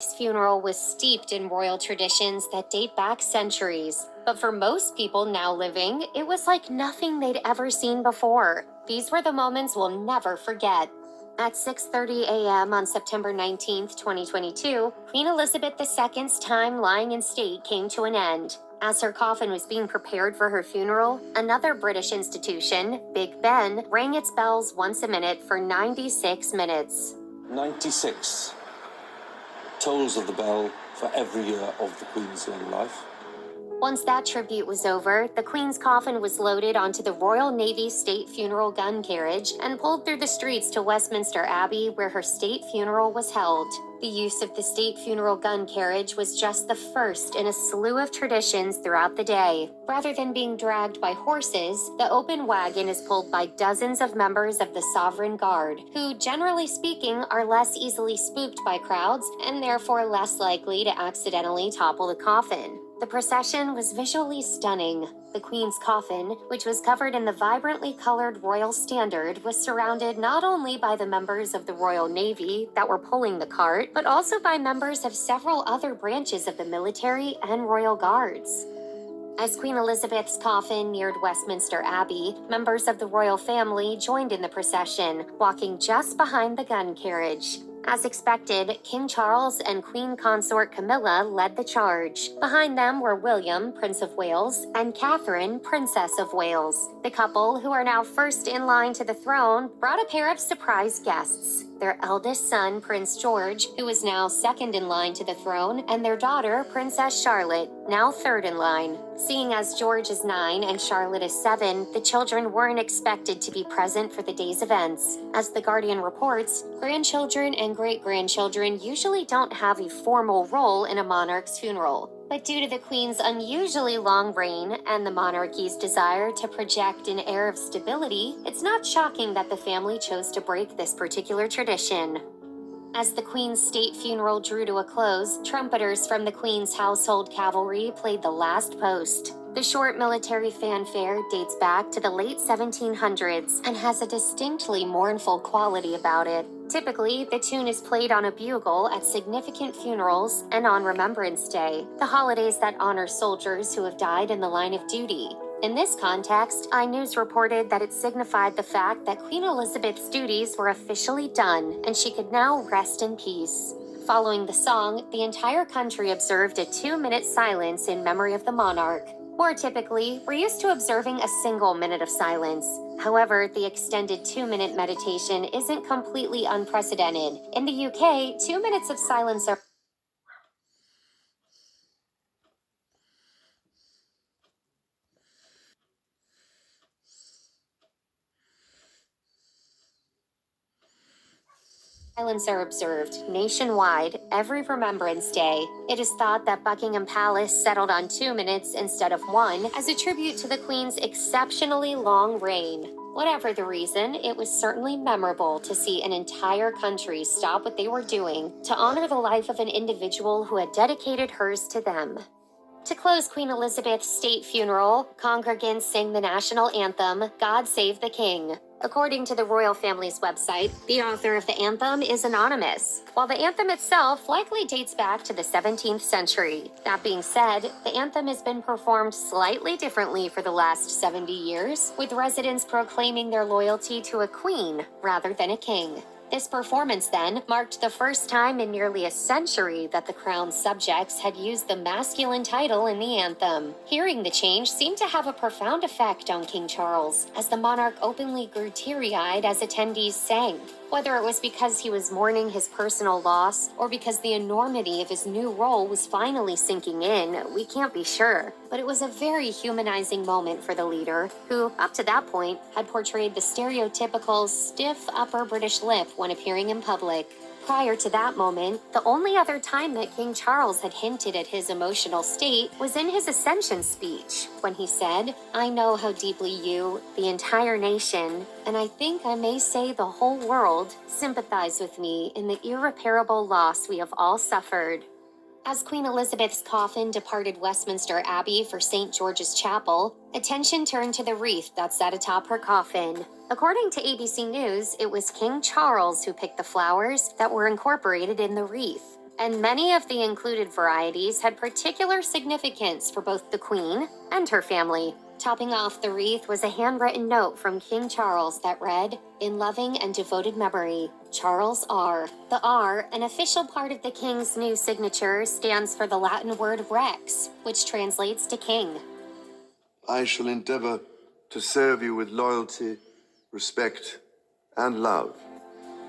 His funeral was steeped in royal traditions that date back centuries. But for most people now living, it was like nothing they'd ever seen before. These were the moments we'll never forget. At 6:30 a.m. on September 19, 2022, Queen Elizabeth II's time lying in state came to an end. As her coffin was being prepared for her funeral, another British institution, Big Ben, rang its bells once a minute for 96 minutes. 96 tolls of the bell for every year of the Queen's long life. Once that tribute was over, the Queen's coffin was loaded onto the Royal Navy State Funeral Gun Carriage and pulled through the streets to Westminster Abbey, where her state funeral was held. The use of the State Funeral Gun Carriage was just the first in a slew of traditions throughout the day. Rather than being dragged by horses, the open wagon is pulled by dozens of members of the Sovereign Guard, who, generally speaking, are less easily spooked by crowds and therefore less likely to accidentally topple the coffin. The procession was visually stunning. The Queen's coffin, which was covered in the vibrantly colored royal standard, was surrounded not only by the members of the Royal Navy that were pulling the cart, but also by members of several other branches of the military and royal guards. As Queen Elizabeth's coffin neared Westminster Abbey, members of the royal family joined in the procession, walking just behind the gun carriage. As expected, King Charles and Queen Consort Camilla led the charge. Behind them were William, Prince of Wales, and Catherine, Princess of Wales. The couple, who are now first in line to the throne, brought a pair of surprise guests. Their eldest son, Prince George, who is now second in line to the throne, and their daughter, Princess Charlotte, now third in line. Seeing as George is 9 and Charlotte is 7, the children weren't expected to be present for the day's events. As The Guardian reports, grandchildren and great-grandchildren usually don't have a formal role in a monarch's funeral. But due to the Queen's unusually long reign and the monarchy's desire to project an air of stability, it's not shocking that the family chose to break this particular tradition. As the Queen's state funeral drew to a close, trumpeters from the Queen's household cavalry played the last post. The short military fanfare dates back to the late 1700s and has a distinctly mournful quality about it. Typically, the tune is played on a bugle at significant funerals and on Remembrance Day, the holidays that honor soldiers who have died in the line of duty. In this context, iNews reported that it signified the fact that Queen Elizabeth's duties were officially done and she could now rest in peace. Following the song, the entire country observed a 2-minute silence in memory of the monarch. More typically, we're used to observing a single minute of silence. However, the extended 2-minute meditation isn't completely unprecedented. In the UK, 2 minutes of silence are observed nationwide every Remembrance Day. It is thought that Buckingham Palace settled on 2 minutes instead of 1 as a tribute to the Queen's exceptionally long reign. Whatever the reason, it was certainly memorable to see an entire country stop what they were doing to honor the life of an individual who had dedicated hers to them. To close Queen Elizabeth's state funeral, congregants sang the national anthem, God Save the King. According to the royal family's website, the author of the anthem is anonymous, while the anthem itself likely dates back to the 17th century. That being said, the anthem has been performed slightly differently for the last 70 years, with residents proclaiming their loyalty to a queen rather than a king. This performance, then, marked the first time in nearly a century that the crown's subjects had used the masculine title in the anthem. Hearing the change seemed to have a profound effect on King Charles, as the monarch openly grew teary-eyed as attendees sang. Whether it was because he was mourning his personal loss, or because the enormity of his new role was finally sinking in, we can't be sure. But it was a very humanizing moment for the leader, who, up to that point, had portrayed the stereotypical stiff upper British lip when appearing in public. Prior to that moment, the only other time that King Charles had hinted at his emotional state was in his Ascension speech, when he said, "I know how deeply you, the entire nation, and I think I may say the whole world, sympathize with me in the irreparable loss we have all suffered." As Queen Elizabeth's coffin departed Westminster Abbey for St. George's Chapel, attention turned to the wreath that sat atop her coffin. According to ABC News, it was King Charles who picked the flowers that were incorporated in the wreath. and many of the included varieties had particular significance for both the Queen and her family. Topping off the wreath was a handwritten note from King Charles that read, "In loving and devoted memory, Charles R." The R, an official part of the King's new signature, stands for the Latin word rex, which translates to king. I shall endeavor to serve you with loyalty, respect, and love.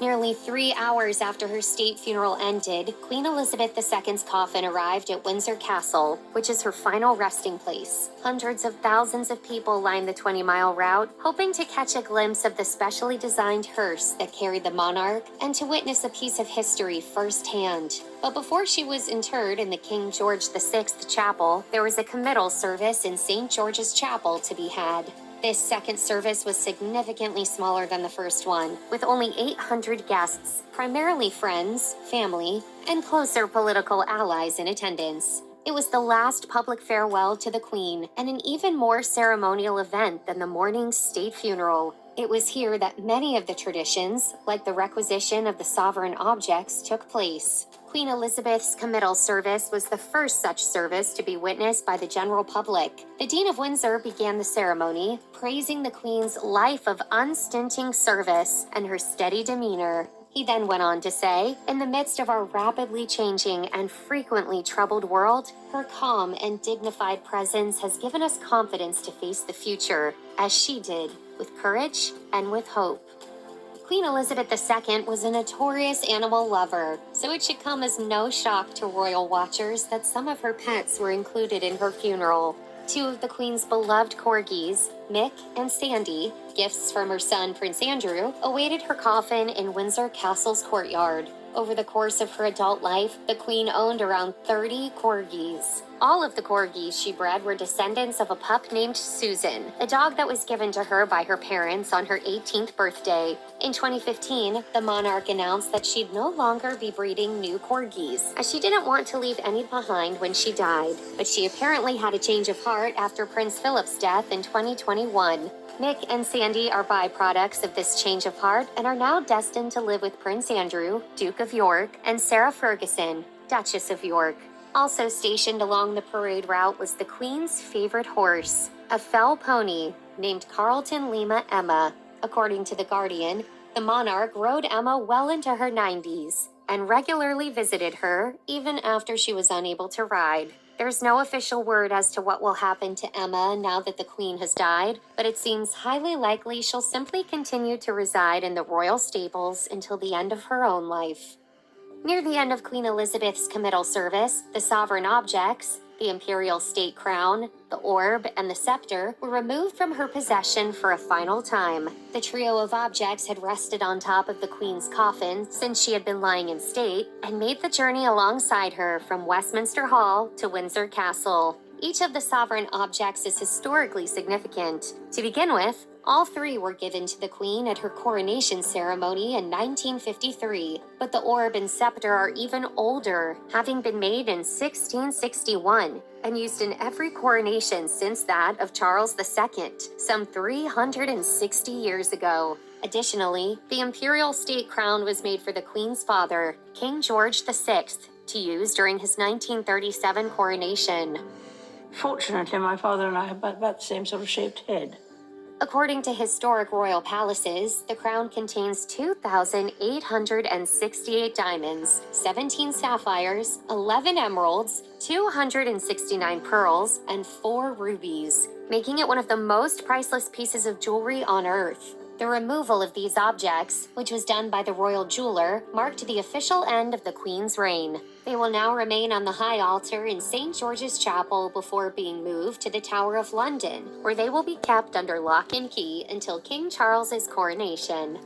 Nearly 3 hours after her state funeral ended, Queen Elizabeth II's coffin arrived at Windsor Castle, which is her final resting place. Hundreds of thousands of people lined the 20-mile route, hoping to catch a glimpse of the specially designed hearse that carried the monarch and to witness a piece of history firsthand. But before she was interred in the King George VI Chapel, there was a committal service in St. George's Chapel to be had. This second service was significantly smaller than the first one, with only 800 guests, primarily friends, family, and closer political allies in attendance. It was the last public farewell to the Queen, and an even more ceremonial event than the morning's state funeral. It was here that many of the traditions, like the requisition of the sovereign objects, took place. Queen Elizabeth's committal service was the first such service to be witnessed by the general public. The Dean of Windsor began the ceremony, praising the Queen's life of unstinting service and her steady demeanor. He then went on to say, "In the midst of our rapidly changing and frequently troubled world, her calm and dignified presence has given us confidence to face the future, as she did, with courage and with hope." Queen Elizabeth II was a notorious animal lover, so it should come as no shock to royal watchers that some of her pets were included in her funeral. Two of the Queen's beloved corgis, Mick and Sandy, gifts from her son Prince Andrew, awaited her coffin in Windsor Castle's courtyard. Over the course of her adult life, the Queen owned around 30 corgis. All of the corgis she bred were descendants of a pup named Susan, a dog that was given to her by her parents on her 18th birthday. In 2015, the monarch announced that she'd no longer be breeding new corgis, as she didn't want to leave any behind when she died. But she apparently had a change of heart after Prince Philip's death in 2021. Mick and Sandy are byproducts of this change of heart and are now destined to live with Prince Andrew, Duke of York, and Sarah Ferguson, Duchess of York. Also stationed along the parade route was the Queen's favorite horse, a fell pony named Carlton Lima Emma. According to The Guardian, the monarch rode Emma well into her 90s and regularly visited her even after she was unable to ride. There's no official word as to what will happen to Emma now that the Queen has died, but it seems highly likely she'll simply continue to reside in the royal stables until the end of her own life. Near the end of Queen Elizabeth's committal service, the sovereign objects, the imperial state crown, the orb, and the scepter, were removed from her possession for a final time. The trio of objects had rested on top of the Queen's coffin since she had been lying in state, and made the journey alongside her from Westminster Hall to Windsor Castle. Each of the sovereign objects is historically significant. To begin with, all three were given to the Queen at her coronation ceremony in 1953, but the orb and scepter are even older, having been made in 1661 and used in every coronation since that of Charles II, some 360 years ago. Additionally, the imperial state crown was made for the Queen's father, King George VI, to use during his 1937 coronation. Fortunately, my father and I have about the same sort of shaped head. According to historic royal palaces, the crown contains 2,868 diamonds, 17 sapphires, 11 emeralds, 269 pearls, and 4 rubies, making it one of the most priceless pieces of jewelry on Earth. The removal of these objects, which was done by the royal jeweler, marked the official end of the Queen's reign. They will now remain on the high altar in St. George's Chapel before being moved to the Tower of London, where they will be kept under lock and key until King Charles's coronation.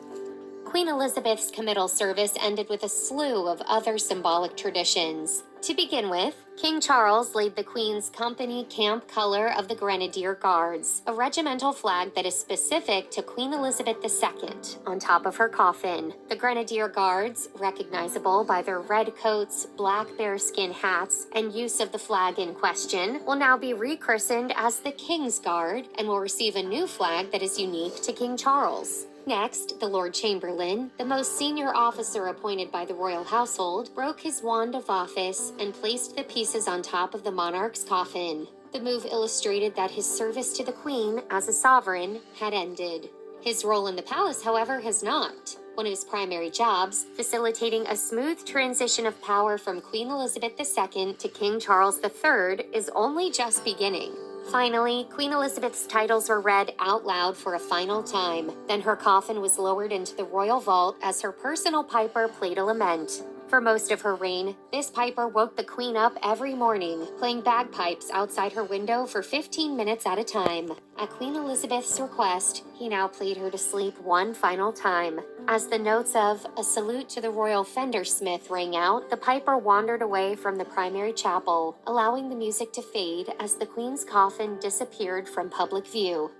Queen Elizabeth's committal service ended with a slew of other symbolic traditions. To begin with, King Charles laid the Queen's company camp color of the Grenadier Guards, a regimental flag that is specific to Queen Elizabeth II, on top of her coffin. The Grenadier Guards, recognizable by their red coats, black bearskin hats, and use of the flag in question, will now be rechristened as the King's Guard and will receive a new flag that is unique to King Charles. Next, the Lord Chamberlain, the most senior officer appointed by the royal household, broke his wand of office and placed the pieces on top of the monarch's coffin. The move illustrated that his service to the Queen as a sovereign had ended. His role in the palace, however, has not. One of his primary jobs, facilitating a smooth transition of power from Queen Elizabeth II to King Charles III, is only just beginning. Finally, Queen Elizabeth's titles were read out loud for a final time. Then her coffin was lowered into the royal vault as her personal piper played a lament. For most of her reign, this piper woke the Queen up every morning, playing bagpipes outside her window for 15 minutes at a time. At Queen Elizabeth's request, he now played her to sleep one final time. As the notes of "A Salute to the Royal Fendersmith" rang out, the piper wandered away from the primary chapel, allowing the music to fade as the Queen's coffin disappeared from public view.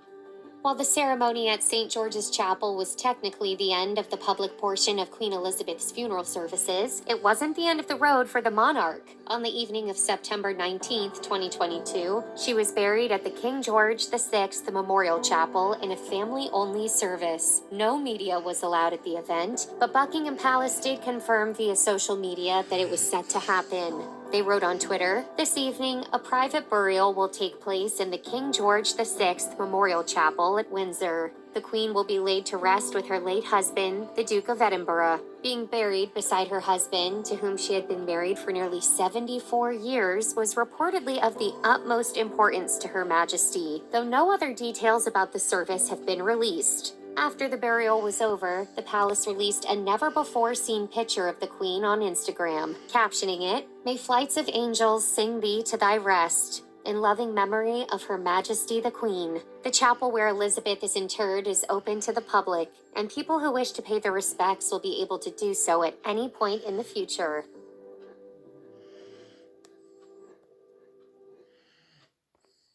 While the ceremony at St. George's Chapel was technically the end of the public portion of Queen Elizabeth's funeral services, it wasn't the end of the road for the monarch. On the evening of September 19, 2022, she was buried at the King George VI Memorial Chapel in a family-only service. No media was allowed at the event, but Buckingham Palace did confirm via social media that it was set to happen. They wrote on Twitter, "This evening, a private burial will take place in the King George VI Memorial Chapel at Windsor. The Queen will be laid to rest with her late husband, the Duke of Edinburgh." Being buried beside her husband, to whom she had been married for nearly 74 years, was reportedly of the utmost importance to Her Majesty, though no other details about the service have been released. After the burial was over, the palace released a never-before-seen picture of the Queen on Instagram, captioning it, "May flights of angels sing thee to thy rest, in loving memory of Her Majesty the Queen." The chapel where Elizabeth is interred is open to the public, and people who wish to pay their respects will be able to do so at any point in the future.